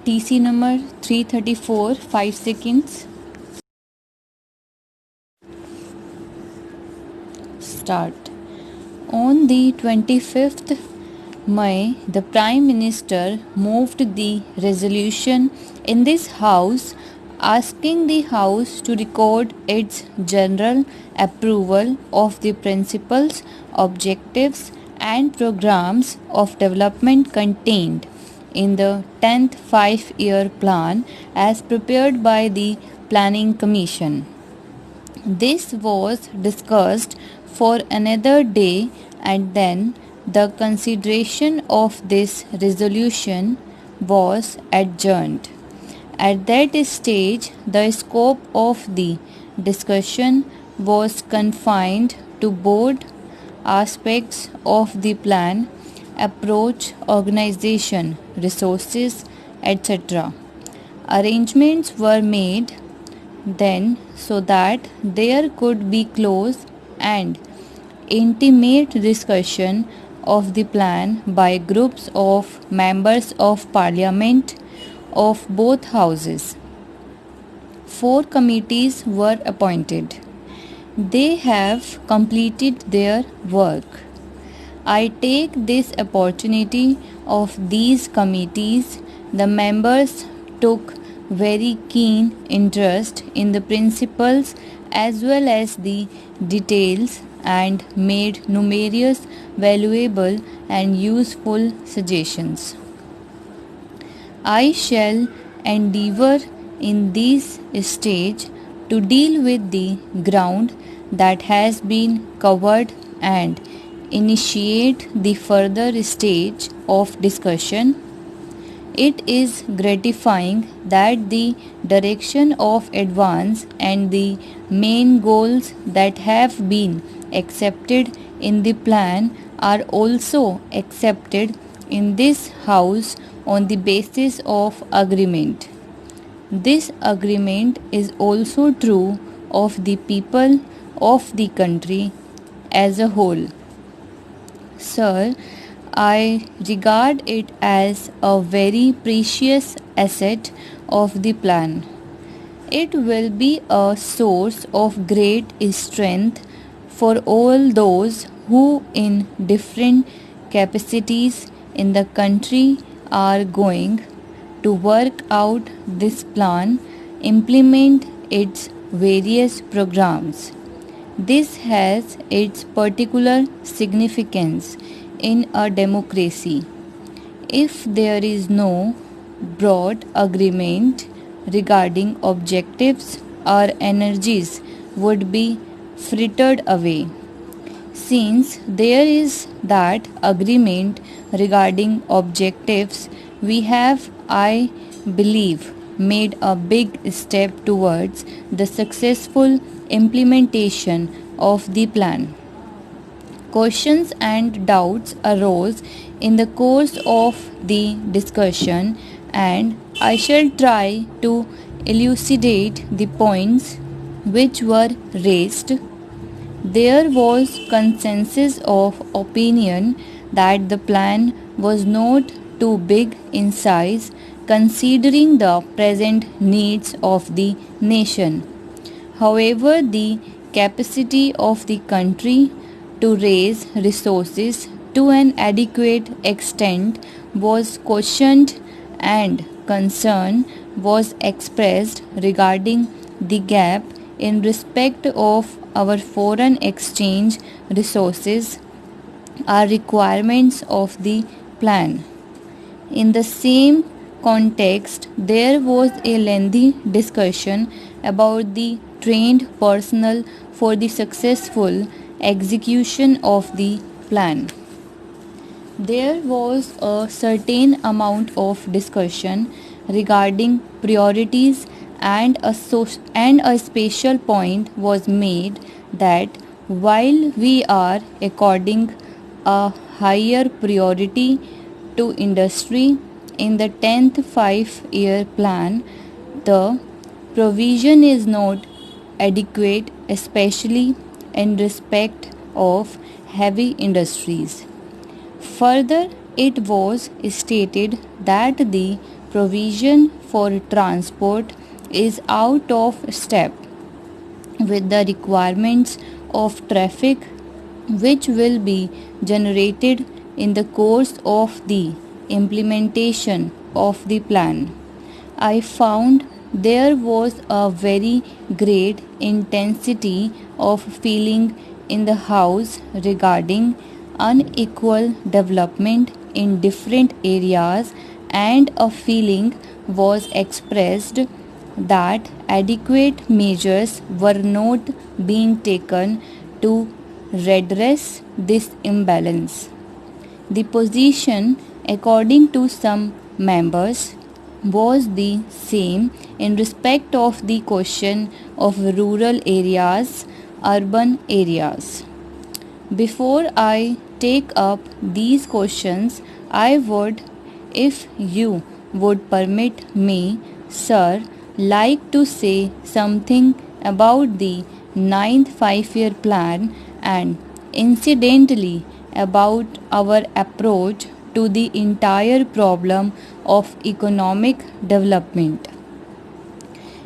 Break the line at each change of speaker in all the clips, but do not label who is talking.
TC number 334, 5 seconds. Start. On the 25th May, the Prime Minister moved the resolution in this House asking the House to record its general approval of the principles, objectives, and programs of development contained in the 10th Five-Year Plan as prepared by the Planning Commission. This was discussed for another day, and then the consideration of this resolution was adjourned. At that stage, the scope of the discussion was confined to broad aspects of the plan, approach, organization, resources, etc. Arrangements were made then so that there could be close and intimate discussion of the plan by groups of members of parliament of both houses. 4 committees were appointed. They have completed their work. I take this opportunity of these committees. The members took very keen interest in the principles as well as the details and made numerous valuable and useful suggestions. I shall endeavor in this stage to deal with the ground that has been covered and initiate the further stage of discussion. It is gratifying that the direction of advance and the main goals that have been accepted in the plan are also accepted in this House on the basis of agreement. This agreement is also true of the people of the country as a whole. Sir, I regard it as a very precious asset of the plan. It will be a source of great strength for all those who, in different capacities in the country, are going to work out this plan, implement its various programs. This has its particular significance in a democracy. If there is no broad agreement regarding objectives, our energies would be frittered away. Since there is that agreement regarding objectives, we have, I believe, made a big step towards the successful implementation of the plan. Questions and doubts arose in the course of the discussion, and I shall try to elucidate the points which were raised. There was consensus of opinion that the plan was not too big in size considering the present needs of the nation. However, the capacity of the country to raise resources to an adequate extent was questioned, and concern was expressed regarding the gap in respect of our foreign exchange resources, our requirements of the plan. In the same context, there was a lengthy discussion about the trained personnel for the successful execution of the plan. There was a certain amount of discussion regarding priorities, and a special point was made that while we are according a higher priority to industry in the 10th Five-Year Plan, the provision is not adequate, especially in respect of heavy industries. Further, it was stated that the provision for transport is out of step with the requirements of traffic which will be generated in the course of the implementation of the plan. I found there was a very great intensity of feeling in the house regarding unequal development in different areas, and a feeling was expressed that adequate measures were not being taken to redress this imbalance. The position, according to some members, was the same in respect of the question of rural areas, urban areas. Before I take up these questions, I would, if you would permit me, sir, like to say something about the ninth 5-year plan and incidentally about our approach to the entire problem of economic development.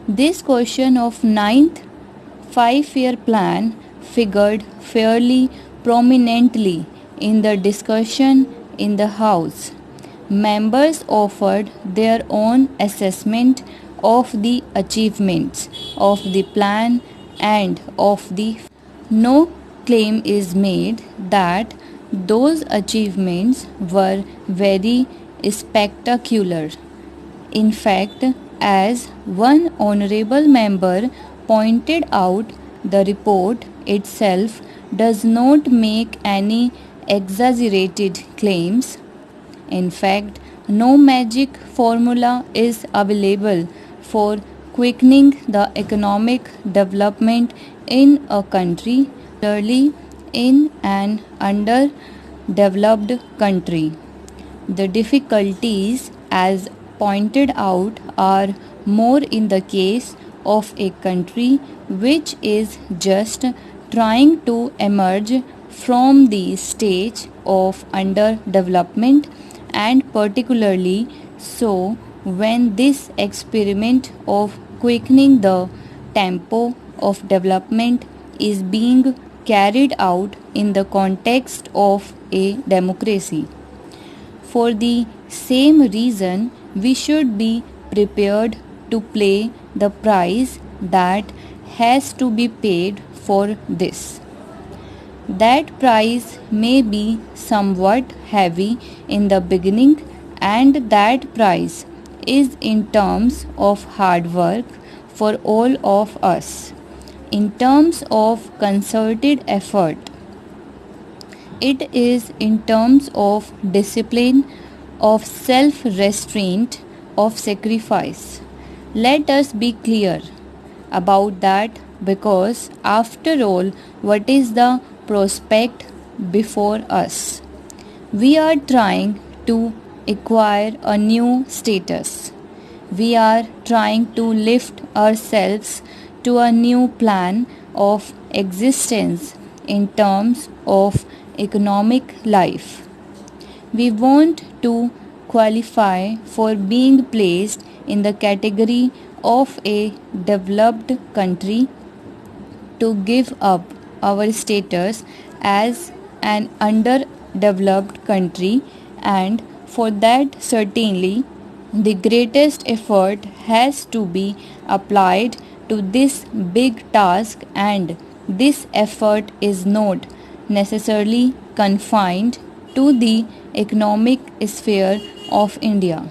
This question of ninth 5-year plan figured fairly prominently in the discussion in the House. Members offered their own assessment of the achievements of the plan and of the no claim is made that those achievements were very spectacular. In fact, as one honorable member pointed out, the report itself does not make any exaggerated claims. In fact, no magic formula is available for quickening the economic development in a country, particularly in an underdeveloped country. The difficulties, as pointed out, are more in the case of a country which is just trying to emerge from the stage of underdevelopment, and particularly so when this experiment of quickening the tempo of development is being carried out in the context of a democracy. For the same reason, we should be prepared to pay the price that has to be paid for this. That price may be somewhat heavy in the beginning, and that price is in terms of hard work for all of us, in terms of concerted effort. It is in terms of discipline, of self restraint, of sacrifice. Let us be clear about that, because, after all, what is the prospect before us? We are trying to acquire a new status. We are trying to lift ourselves to a new plan of existence in terms of economic life. We want to qualify for being placed in the category of a developed country, to give up our status as an underdeveloped country, and for that certainly the greatest effort has to be applied to this big task, and this effort is not necessarily confined to the economic sphere of India.